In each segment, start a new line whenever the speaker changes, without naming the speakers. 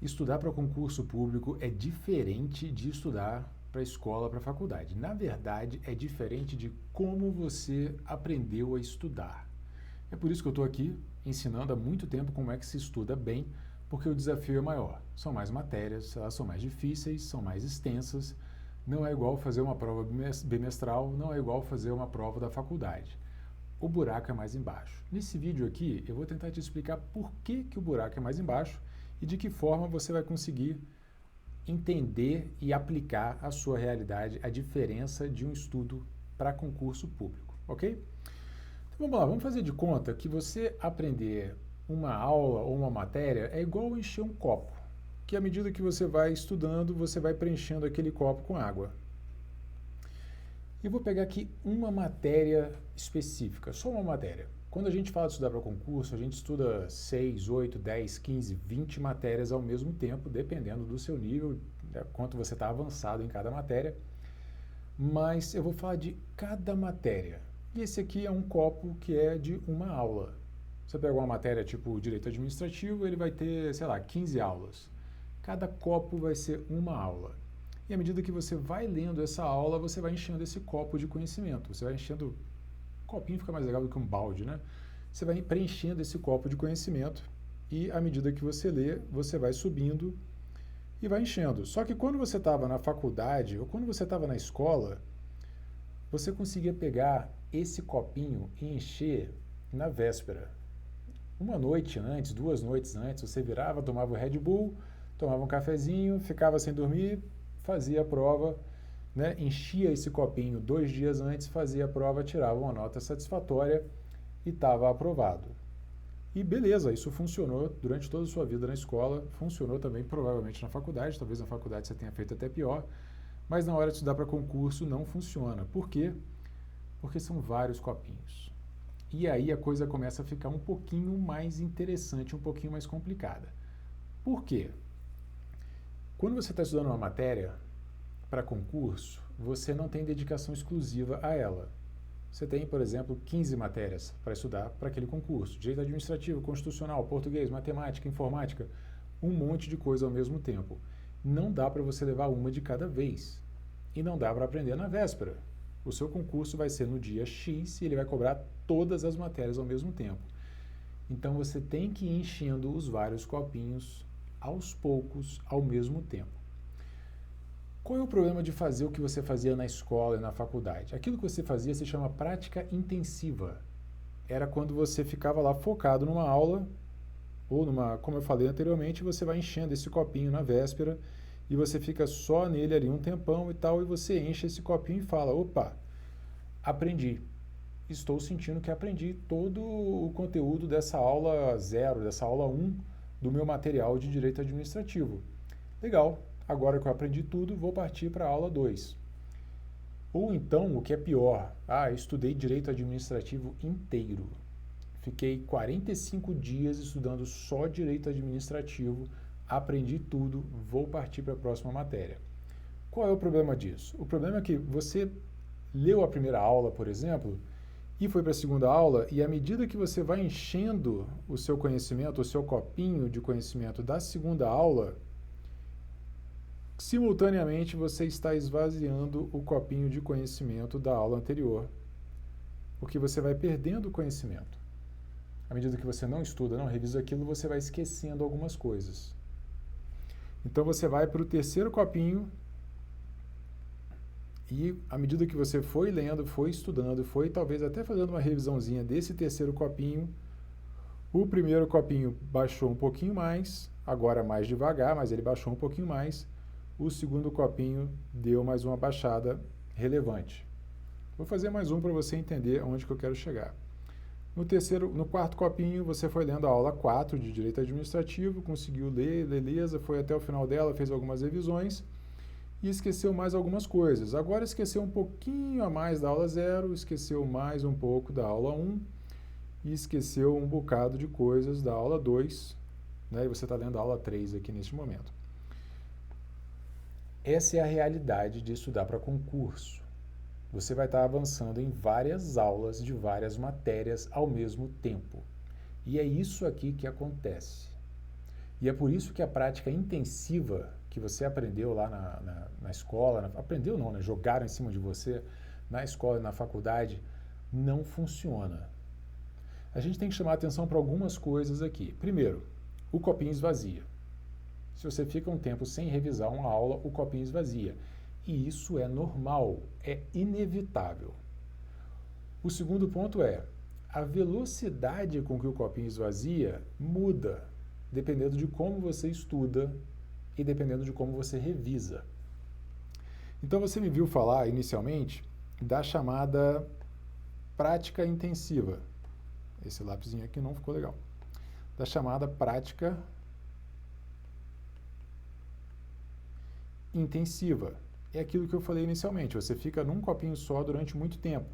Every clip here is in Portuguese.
Estudar para concurso público é diferente de estudar para escola, para faculdade. Na verdade, é diferente de como você aprendeu a estudar. É por isso que eu estou aqui ensinando há muito tempo como é que se estuda bem, porque o desafio é maior. São mais matérias, elas são mais difíceis, são mais extensas. Não é igual fazer uma prova bimestral, não é igual fazer uma prova da faculdade. O buraco é mais embaixo. Nesse vídeo aqui, eu vou tentar te explicar por que o buraco é mais embaixo e de que forma você vai conseguir entender e aplicar à sua realidade a diferença de um estudo para concurso público, ok? Então vamos lá, vamos fazer de conta que você aprender uma aula ou uma matéria é igual encher um copo, que à medida que você vai estudando, você vai preenchendo aquele copo com água. E vou pegar aqui uma matéria específica, só uma matéria. Quando a gente fala de estudar para concurso, a gente estuda 6, 8, 10, 15, 20 matérias ao mesmo tempo, dependendo do seu nível, quanto você está avançado em cada matéria. Mas eu vou falar de cada matéria. E esse aqui é um copo que é de uma aula. Você pega uma matéria tipo Direito Administrativo, ele vai ter, sei lá, 15 aulas. Cada copo vai ser uma aula. E à medida que você vai lendo essa aula, você vai enchendo esse copo de conhecimento. Você vai enchendo... Copinho fica mais legal do que um balde, né? Você vai preenchendo esse copo de conhecimento e à medida que você lê, você vai subindo e vai enchendo. Só que quando você estava na faculdade ou quando você estava na escola, você conseguia pegar esse copinho e encher na véspera. Uma noite antes, 2 noites antes, você virava, tomava o Red Bull, tomava um cafezinho, ficava sem dormir, fazia a prova, né, enchia esse copinho 2 dias antes, fazia a prova, tirava uma nota satisfatória e estava aprovado. E beleza, isso funcionou durante toda a sua vida na escola, funcionou também provavelmente na faculdade, talvez na faculdade você tenha feito até pior, mas na hora de estudar para concurso não funciona. Por quê? Porque são vários copinhos. E aí a coisa começa a ficar um pouquinho mais interessante, um pouquinho mais complicada. Por quê? Quando você está estudando uma matéria para concurso, você não tem dedicação exclusiva a ela. Você tem, por exemplo, 15 matérias para estudar para aquele concurso. Direito administrativo, constitucional, português, matemática, informática, um monte de coisa ao mesmo tempo. Não dá para você levar uma de cada vez. E não dá para aprender na véspera. O seu concurso vai ser no dia X e ele vai cobrar todas as matérias ao mesmo tempo. Então você tem que ir enchendo os vários copinhos aos poucos, ao mesmo tempo. Qual é o problema de fazer o que você fazia na escola e na faculdade? Aquilo que você fazia se chama prática intensiva. Era quando você ficava lá focado numa aula, ou numa, como eu falei anteriormente, você vai enchendo esse copinho na véspera e você fica só nele ali um tempão e tal, e você enche esse copinho e fala, opa, aprendi. Estou sentindo que aprendi todo o conteúdo dessa aula 0, dessa aula 1 do meu material de Direito Administrativo. Legal. Agora que eu aprendi tudo, vou partir para a aula 2. Ou então, o que é pior, estudei Direito Administrativo inteiro. Fiquei 45 dias estudando só Direito Administrativo, aprendi tudo, vou partir para a próxima matéria. Qual é o problema disso? O problema é que você leu a primeira aula, por exemplo, e foi para a segunda aula, e à medida que você vai enchendo o seu conhecimento, o seu copinho de conhecimento da segunda aula, simultaneamente você está esvaziando o copinho de conhecimento da aula anterior, porque você vai perdendo o conhecimento. À medida que você não estuda, não revisa aquilo, você vai esquecendo algumas coisas. Então você vai para o terceiro copinho e à medida que você foi lendo, foi estudando, foi talvez até fazendo uma revisãozinha desse terceiro copinho, o primeiro copinho baixou um pouquinho mais, agora mais devagar, mas ele baixou um pouquinho mais. O segundo copinho deu mais uma baixada relevante. Vou fazer mais um para você entender onde que eu quero chegar. No quarto copinho, você foi lendo a aula 4 de Direito Administrativo, conseguiu ler, beleza, foi até o final dela, fez algumas revisões e esqueceu mais algumas coisas. Agora esqueceu um pouquinho a mais da aula 0, esqueceu mais um pouco da aula 1 e esqueceu um bocado de coisas da aula 2, né? E você está lendo a aula 3 aqui neste momento. Essa é a realidade de estudar para concurso. Você vai estar avançando em várias aulas de várias matérias ao mesmo tempo. E é isso aqui que acontece. E é por isso que a prática intensiva que você aprendeu lá na escola, aprendeu não, né? Jogaram em cima de você na escola e na faculdade, não funciona. A gente tem que chamar atenção para algumas coisas aqui. Primeiro, o copinho esvazia. Se você fica um tempo sem revisar uma aula, o copinho esvazia. E isso é normal, é inevitável. O segundo ponto é, a velocidade com que o copinho esvazia muda, dependendo de como você estuda e dependendo de como você revisa. Então você me viu falar inicialmente da chamada prática intensiva. Esse lapisinho aqui não ficou legal. Da chamada prática intensiva. É aquilo que eu falei inicialmente, você fica num copinho só durante muito tempo.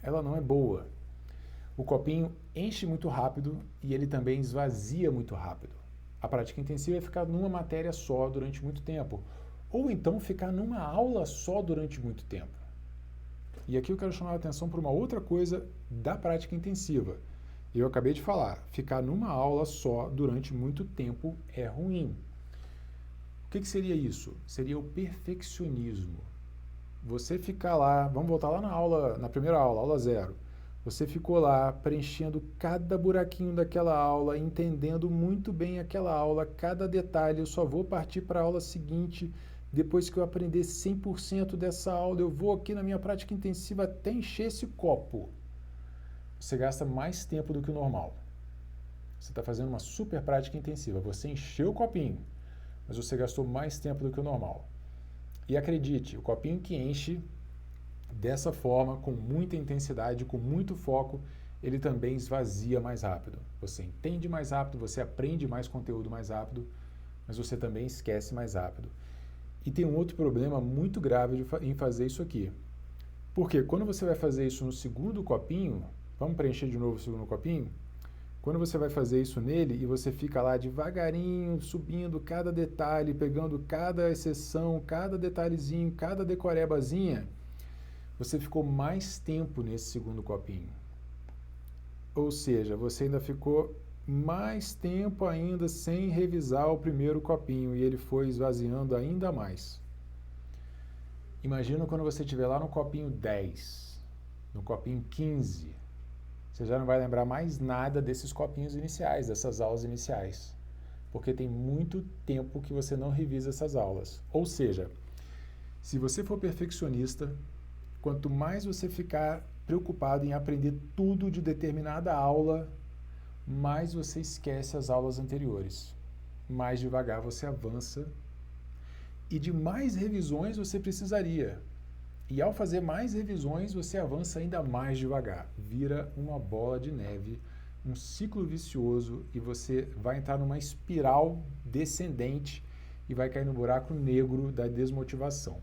Ela não é boa. O copinho enche muito rápido e ele também esvazia muito rápido. A prática intensiva é ficar numa matéria só durante muito tempo, ou então ficar numa aula só durante muito tempo. E aqui eu quero chamar a atenção para uma outra coisa da prática intensiva. Eu acabei de falar, ficar numa aula só durante muito tempo é ruim. O que seria isso? Seria o perfeccionismo. Você ficar lá, vamos voltar lá na primeira aula, aula 0. Você ficou lá preenchendo cada buraquinho daquela aula, entendendo muito bem aquela aula, cada detalhe. Eu só vou partir para a aula seguinte, depois que eu aprender 100% dessa aula, eu vou aqui na minha prática intensiva até encher esse copo. Você gasta mais tempo do que o normal. Você está fazendo uma super prática intensiva. Você encheu o copinho, mas você gastou mais tempo do que o normal. E acredite, o copinho que enche dessa forma, com muita intensidade, com muito foco, ele também esvazia mais rápido. Você entende mais rápido, você aprende mais conteúdo mais rápido, mas você também esquece mais rápido. E tem um outro problema muito grave em fazer isso aqui. Porque quando você vai fazer isso no segundo copinho, vamos preencher de novo o segundo copinho? Quando você vai fazer isso nele e você fica lá devagarinho, subindo cada detalhe, pegando cada exceção, cada detalhezinho, cada decorebazinha, você ficou mais tempo nesse segundo copinho. Ou seja, você ainda ficou mais tempo ainda sem revisar o primeiro copinho e ele foi esvaziando ainda mais. Imagina quando você estiver lá no copinho 10, no copinho 15, você já não vai lembrar mais nada desses copinhos iniciais, dessas aulas iniciais, porque tem muito tempo que você não revisa essas aulas. Ou seja, se você for perfeccionista, quanto mais você ficar preocupado em aprender tudo de determinada aula, mais você esquece as aulas anteriores. Mais devagar você avança. E de mais revisões você precisaria. E ao fazer mais revisões, você avança ainda mais devagar. Vira uma bola de neve, um ciclo vicioso, e você vai entrar numa espiral descendente e vai cair no buraco negro da desmotivação.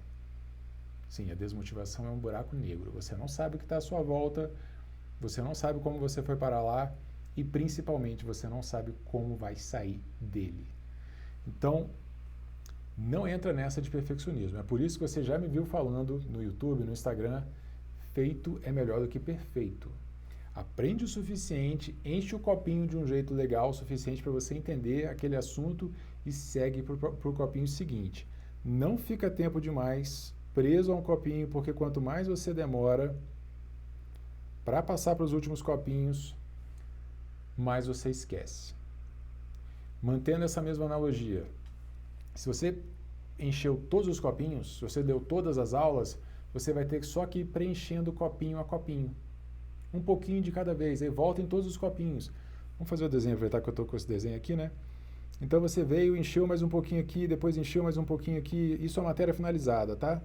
Sim, a desmotivação é um buraco negro. Você não sabe o que está à sua volta, você não sabe como você foi parar lá e, principalmente, você não sabe como vai sair dele. Então, não entra nessa de perfeccionismo. É por isso que você já me viu falando no YouTube, no Instagram, feito é melhor do que perfeito. Aprende o suficiente, enche o copinho de um jeito legal o suficiente para você entender aquele assunto e segue para o copinho seguinte. Não fica tempo demais preso a um copinho, porque quanto mais você demora para passar para os últimos copinhos, mais você esquece. Mantendo essa mesma analogia, se você encheu todos os copinhos, se você deu todas as aulas, você vai ter só que ir preenchendo copinho a copinho. Um pouquinho de cada vez, aí volta em todos os copinhos. Vamos fazer o desenho, aproveitar que eu estou com esse desenho aqui, né? Então você veio, encheu mais um pouquinho aqui, depois encheu mais um pouquinho aqui. Isso é a matéria finalizada, tá?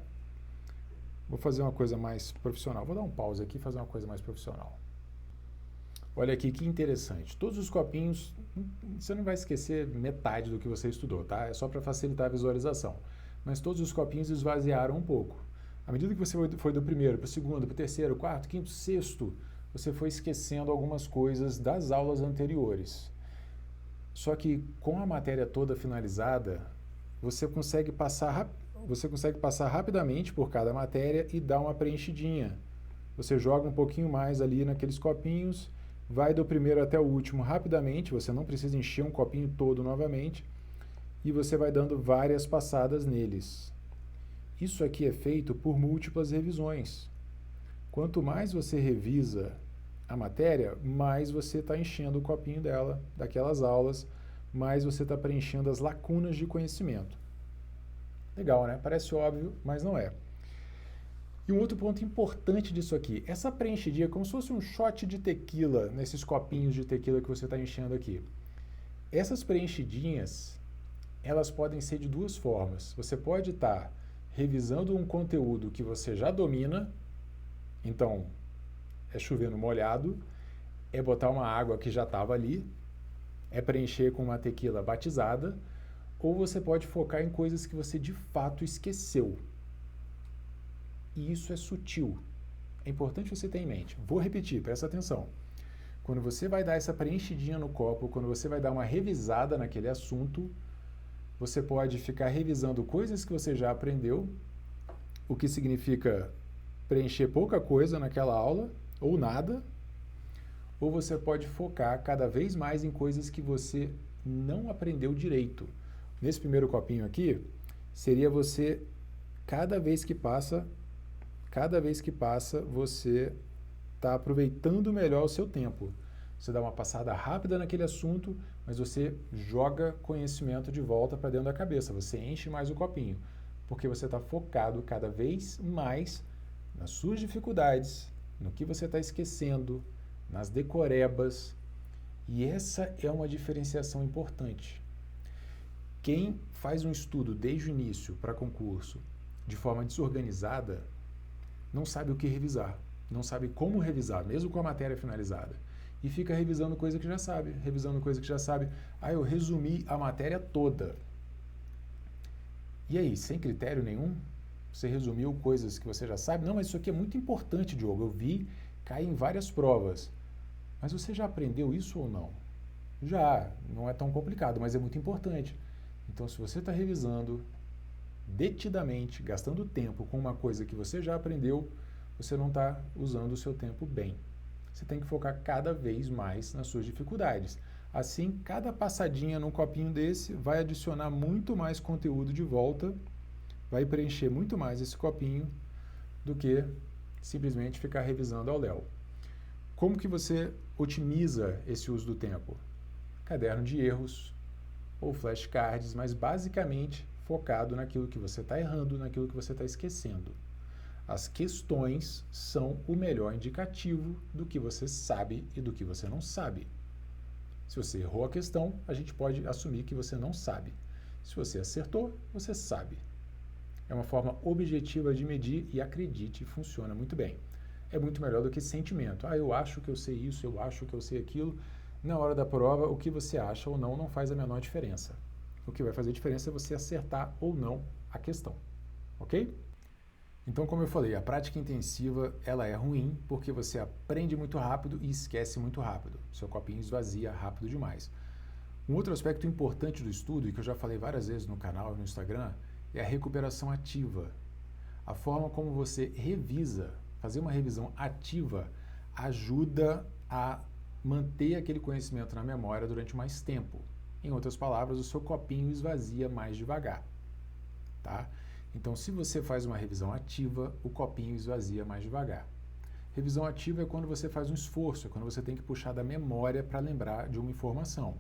Vou fazer uma coisa mais profissional. Vou dar um pause aqui e fazer uma coisa mais profissional. Olha aqui que interessante. Todos os copinhos, você não vai esquecer metade do que você estudou, tá? É só para facilitar a visualização. Mas todos os copinhos esvaziaram um pouco. À medida que você foi do primeiro para o segundo, para o terceiro, quarto, quinto, sexto, você foi esquecendo algumas coisas das aulas anteriores. Só que com a matéria toda finalizada, você consegue passar rapidamente por cada matéria e dar uma preenchidinha. Você joga um pouquinho mais ali naqueles copinhos vai do primeiro até o último rapidamente, você não precisa encher um copinho todo novamente, e você vai dando várias passadas neles. Isso aqui é feito por múltiplas revisões. Quanto mais você revisa a matéria, mais você está enchendo o copinho dela, daquelas aulas, mais você está preenchendo as lacunas de conhecimento. Legal, né? Parece óbvio, mas não é. E um outro ponto importante disso aqui, essa preenchidinha é como se fosse um shot de tequila, nesses copinhos de tequila que você está enchendo aqui. Essas preenchidinhas, elas podem ser de duas formas. Você pode estar revisando um conteúdo que você já domina, então é chover no molhado, é botar uma água que já estava ali, é preencher com uma tequila batizada, ou você pode focar em coisas que você de fato esqueceu. E isso é sutil. É importante você ter em mente. Vou repetir, presta atenção. Quando você vai dar essa preenchidinha no copo, quando você vai dar uma revisada naquele assunto, você pode ficar revisando coisas que você já aprendeu, o que significa preencher pouca coisa naquela aula, ou nada, ou você pode focar cada vez mais em coisas que você não aprendeu direito. Nesse primeiro copinho aqui, seria você, cada vez que passa, você está aproveitando melhor o seu tempo. Você dá uma passada rápida naquele assunto, mas você joga conhecimento de volta para dentro da cabeça. Você enche mais o copinho, porque você está focado cada vez mais nas suas dificuldades, no que você está esquecendo, nas decorebas. E essa é uma diferenciação importante. Quem faz um estudo desde o início para concurso de forma desorganizada, não sabe o que revisar, não sabe como revisar, mesmo com a matéria finalizada. E fica revisando coisa que já sabe, Ah, eu resumi a matéria toda. E aí, sem critério nenhum? Você resumiu coisas que você já sabe? Não, mas isso aqui é muito importante, Diogo. Eu vi, cai em várias provas. Mas você já aprendeu isso ou não? Já, não é tão complicado, mas é muito importante. Então, se você está revisando detidamente, gastando tempo com uma coisa que você já aprendeu, você não está usando o seu tempo bem. Você tem que focar cada vez mais nas suas dificuldades. Assim, cada passadinha num copinho desse vai adicionar muito mais conteúdo de volta, vai preencher muito mais esse copinho do que simplesmente ficar revisando ao léu. Como que você otimiza esse uso do tempo? Caderno de erros ou flashcards, mas basicamente focado naquilo que você está errando, naquilo que você está esquecendo. As questões são o melhor indicativo do que você sabe e do que você não sabe. Se você errou a questão, a gente pode assumir que você não sabe. Se você acertou, você sabe. É uma forma objetiva de medir e, acredite, funciona muito bem. É muito melhor do que sentimento. Ah, eu acho que eu sei isso, eu acho que eu sei aquilo. Na hora da prova, o que você acha ou não faz a menor diferença. O que vai fazer diferença é você acertar ou não a questão. Ok? Então, como eu falei, a prática intensiva ela é ruim porque você aprende muito rápido e esquece muito rápido. Seu copinho esvazia rápido demais. Um outro aspecto importante do estudo, e que eu já falei várias vezes no canal e no Instagram, é a recuperação ativa. A forma como você revisa, fazer uma revisão ativa, ajuda a manter aquele conhecimento na memória durante mais tempo. Em outras palavras, o seu copinho esvazia mais devagar. Tá? Então, se você faz uma revisão ativa, o copinho esvazia mais devagar. Revisão ativa é quando você faz um esforço, é quando você tem que puxar da memória para lembrar de uma informação.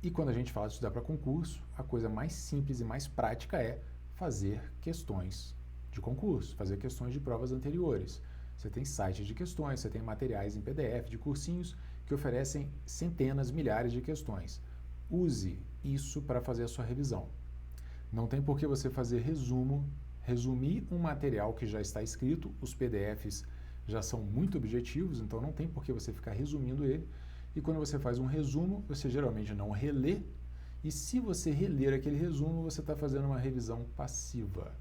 E quando a gente fala de estudar para concurso, a coisa mais simples e mais prática é fazer questões de concurso, fazer questões de provas anteriores. Você tem sites de questões, você tem materiais em PDF de cursinhos que oferecem centenas, milhares de questões. Use isso para fazer a sua revisão. Não tem por que você fazer resumir um material que já está escrito, os PDFs já são muito objetivos, então não tem por que você ficar resumindo ele. E quando você faz um resumo, você geralmente não relê, e se você reler aquele resumo, você está fazendo uma revisão passiva.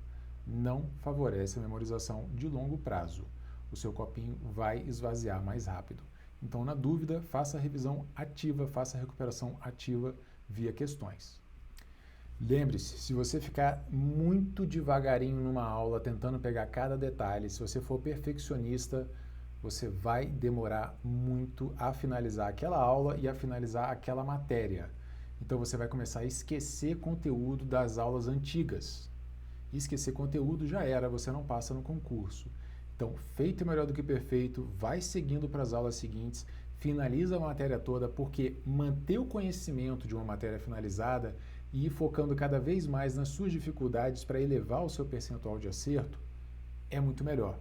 Não favorece a memorização de longo prazo. O seu copinho vai esvaziar mais rápido. Então, na dúvida, faça a revisão ativa, faça a recuperação ativa via questões. Lembre-se, se você ficar muito devagarinho numa aula, tentando pegar cada detalhe, se você for perfeccionista, você vai demorar muito a finalizar aquela aula e a finalizar aquela matéria. Então você vai começar a esquecer conteúdo das aulas antigas. Esquecer conteúdo já era, você não passa no concurso. Então, feito é melhor do que perfeito, vai seguindo para as aulas seguintes, finaliza a matéria toda, porque manter o conhecimento de uma matéria finalizada e ir focando cada vez mais nas suas dificuldades para elevar o seu percentual de acerto é muito melhor.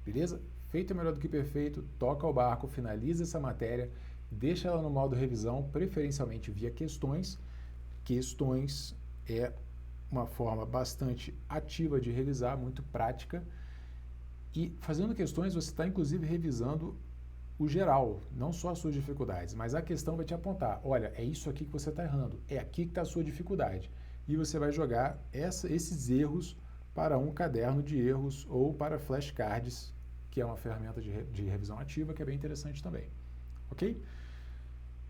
Beleza? Feito é melhor do que perfeito, toca o barco, finaliza essa matéria, deixa ela no modo revisão, preferencialmente via questões. Questões é uma forma bastante ativa de revisar, muito prática. E fazendo questões, você está inclusive revisando o geral, não só as suas dificuldades, mas a questão vai te apontar, olha, é isso aqui que você está errando, é aqui que está a sua dificuldade. E você vai jogar esses erros para um caderno de erros ou para flashcards, que é uma ferramenta de revisão ativa, que é bem interessante também. Ok?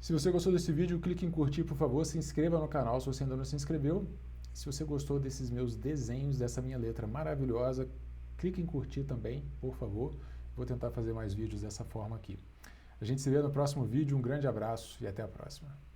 Se você gostou desse vídeo, clique em curtir, por favor, se inscreva no canal se você ainda não se inscreveu. Se você gostou desses meus desenhos, dessa minha letra maravilhosa, clique em curtir também, por favor. Vou tentar fazer mais vídeos dessa forma aqui. A gente se vê no próximo vídeo, um grande abraço e até a próxima.